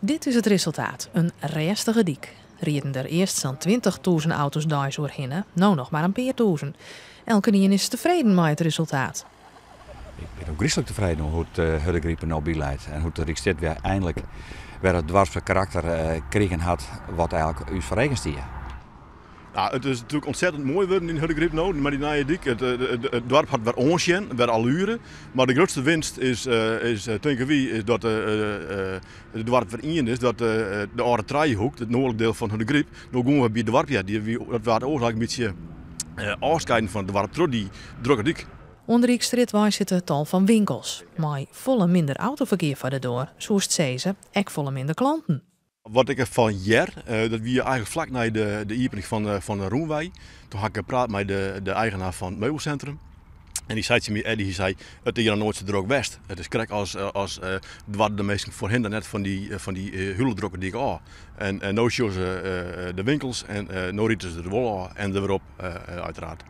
Dit is het resultaat, een restige dik. Rieden er eerst zo'n 20.000 auto's daags doorheen, nou nog maar een paar duizend. Elke dien is tevreden met het resultaat. Ik ben ook christelijk tevreden hoe het Huddegriepen nou bijleidt. En hoe de Rijksstad weer eindelijk weer het dwarfse karakter kregen had wat eigenlijk u verrekend stier. Nou, het is natuurlijk ontzettend mooi worden in Huddegrip nou, met die nieuwe dik. Het dorp had weer onsjen, weer allure. Maar de grootste winst is denken we, is dat het dorp weer in is. Dat de oude Treihoek, het noordelijk deel van Huddegrip, nou gaan we bij het dorp, ja, dat waren ook een beetje afscheiden van het dorp door die drukke dik. Onder Rijksstad zit het tal van winkels. Maar volle minder autoverkeer voor de door, zoals het ze, ook volle minder klanten. Wat ik van jaar, dat we eigenlijk vlak na de opening van de Roemwei. Toen had ik gepraat met de eigenaar van het meubelcentrum. En die zei tegen me, die zei, het is hier nooit zo druk west. Het is correct als de meesten voor hen net van die huldrukken die ik al. En nu zien ze de winkels en nu rieten ze de wol en er weer op uiteraard.